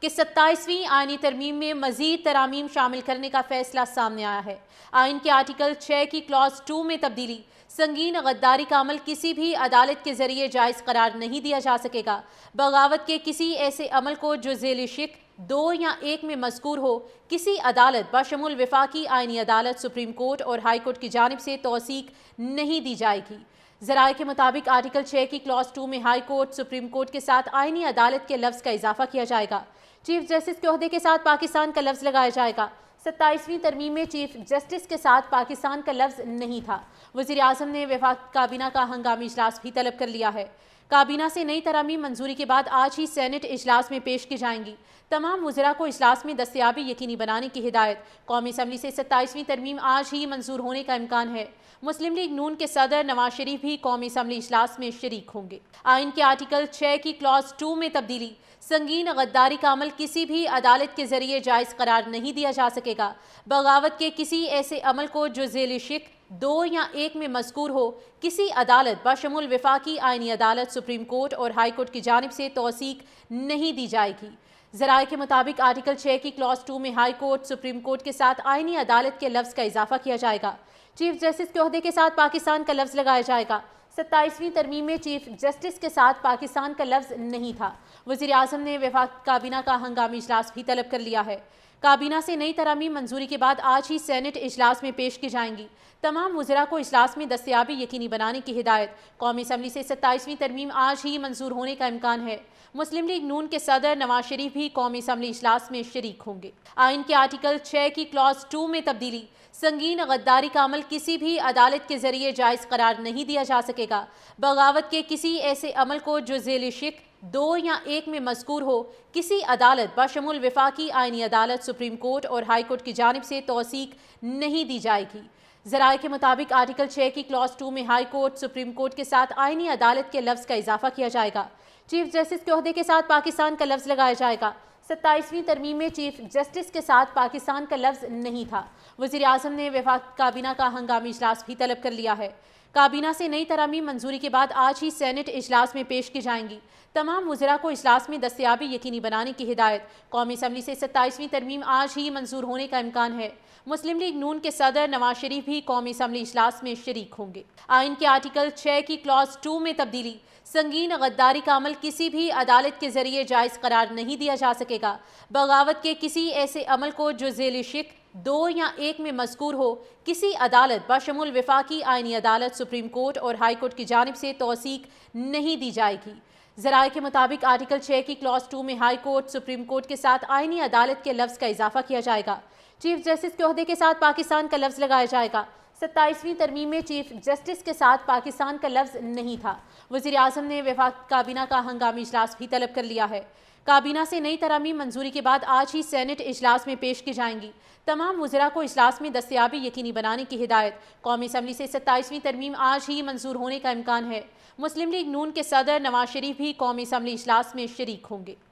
کہ 27ویں آئینی ترمیم میں مزید ترامیم شامل کرنے کا فیصلہ سامنے آیا ہے۔ آئین کے آرٹیکل 6 کی کلاز 2 میں تبدیلی: سنگین غداری کا عمل کسی بھی عدالت کے ذریعے جائز قرار نہیں دیا جا سکے گا۔ بغاوت کے کسی ایسے عمل کو جو ذیل شق 2 یا 1 میں مذکور ہو، کسی عدالت بشمول وفاقی آئینی عدالت، سپریم کورٹ اور ہائی کورٹ کی جانب سے توثیق نہیں دی جائے گی۔ ذرائع کے مطابق آرٹیکل 6 کی کلاز 2 میں ہائی کورٹ، سپریم کورٹ کے ساتھ آئینی عدالت کے لفظ کا اضافہ کیا جائے گا۔ چیف جسٹس کے عہدے کے ساتھ پاکستان کا لفظ لگایا جائے گا۔ 27ویں ترمیم میں چیف جسٹس کے ساتھ پاکستان کا لفظ نہیں تھا۔ وزیر اعظم نے وفاقی کابینہ کا ہنگامی اجلاس بھی طلب کر لیا ہے۔ کابینہ سے نئی ترامیم منظوری کے بعد آج ہی سینٹ اجلاس میں پیش کی جائیں گی۔ تمام وزراء کو اجلاس میں دستیابی یقینی بنانے کی ہدایت۔ قومی اسمبلی سے 27ویں ترمیم آج ہی منظور ہونے کا امکان ہے۔ مسلم لیگ نون کے صدر نواز شریف بھی قومی اسمبلی اجلاس میں شریک ہوں گے۔ آئین کے آرٹیکل 6 کی کلاز 2 میں تبدیلی: سنگین غداری کا عمل کسی بھی عدالت کے ذریعے جائز قرار نہیں دیا جا سکے گا۔ بغاوت کے کسی ایسے عمل کو جو ذیل شق 2 یا 1 میں مذکور ہو، کسی عدالت بشمول وفاقی آئینی عدالت، سپریم کورٹ اور ہائی کورٹ کی جانب سے توثیق نہیں دی جائے گی۔ ذرائع کے مطابق آرٹیکل 6 کی کلاز 2 میں ہائی کورٹ، سپریم کورٹ کے ساتھ آئینی عدالت کے لفظ کا اضافہ کیا جائے گا۔ چیف جسٹس کے عہدے کے ساتھ پاکستان کا لفظ لگایا جائے گا۔ 27ویں ترمیم میں چیف جسٹس کے ساتھ پاکستان کا لفظ نہیں تھا۔ وزیر اعظم نے وفاقی کابینہ کا ہنگامی اجلاس بھی طلب کر لیا ہے۔ کابینہ سے نئی ترامیم منظوری کے بعد آج ہی سینٹ اجلاس میں پیش کی جائیں گی۔ تمام وزراء کو اجلاس میں دستیابی یقینی بنانے کی ہدایت۔ قومی اسمبلی سے 27ویں ترمیم آج ہی منظور ہونے کا امکان ہے۔ مسلم لیگ نون کے صدر نواز شریف بھی قومی اسمبلی اجلاس میں شریک ہوں گے۔ آئین کے آرٹیکل 6 کی کلاز 2 میں تبدیلی: سنگین غداری کا عمل کسی بھی عدالت کے ذریعے جائز قرار نہیں دیا جا سکے گا۔ بغاوت کے کسی ایسے عمل کو جو ذیل شق 2 یا 1 میں مذکور ہو، کسی عدالت بشمول وفاقی آئینی عدالت، سپریم کورٹ اور ہائی کورٹ کی جانب سے توثیق نہیں دی جائے گی۔ ذرائع کے مطابق آرٹیکل 6 کی کلاز 2 میں ہائی کورٹ، سپریم کورٹ کے ساتھ آئینی عدالت کے لفظ کا اضافہ کیا جائے گا۔ چیف جسٹس کے عہدے کے ساتھ پاکستان کا لفظ لگایا جائے گا۔ 27ویں ترمیم میں چیف جسٹس کے ساتھ پاکستان کا لفظ نہیں تھا۔ وزیر اعظم نے وفاقی کابینہ کا ہنگامی اجلاس بھی طلب کر لیا ہے۔ کابینہ سے نئی ترامیم منظوری کے بعد آج ہی سینٹ اجلاس میں پیش کی جائیں گی۔ تمام وزراء کو اجلاس میں دستیابی یقینی بنانے کی ہدایت۔ قومی اسمبلی سے 27ویں ترمیم آج ہی منظور ہونے کا امکان ہے۔ مسلم لیگ نون کے صدر نواز شریف بھی قومی اسمبلی اجلاس میں شریک ہوں گے۔ آئین کے آرٹیکل 6 کی کلاز 2 میں تبدیلی: سنگین غداری کا عمل کسی بھی عدالت کے ذریعے جائز قرار نہیں دیا جا سکے گا۔ بغاوت کے کسی ایسے عمل کو جو ذیل شق 2 یا 1 میں مذکور ہو، کسی عدالت بشمول وفاقی آئینی عدالت، سپریم کورٹ اور ہائی کورٹ کی جانب سے توثیق نہیں دی جائے گی۔ ذرائع کے مطابق آرٹیکل 6 کی کلاز 2 میں ہائی کورٹ، سپریم کورٹ کے ساتھ آئینی عدالت کے لفظ کا اضافہ کیا جائے گا۔ چیف جسٹس کے عہدے کے ساتھ پاکستان کا لفظ لگایا جائے گا۔ 27ویں ترمیم میں چیف جسٹس کے ساتھ پاکستان کا لفظ نہیں تھا۔ وزیر اعظم نے وفاقی کابینہ کا ہنگامی اجلاس بھی طلب کر لیا ہے۔ کابینہ سے نئی ترامیم منظوری کے بعد آج ہی سینٹ اجلاس میں پیش کی جائیں گی۔ تمام وزراء کو اجلاس میں دستیابی یقینی بنانے کی ہدایت۔ قومی اسمبلی سے 27ویں ترمیم آج ہی منظور ہونے کا امکان ہے۔ مسلم لیگ نون کے صدر نواز شریف بھی قومی اسمبلی اجلاس میں شریک ہوں گے۔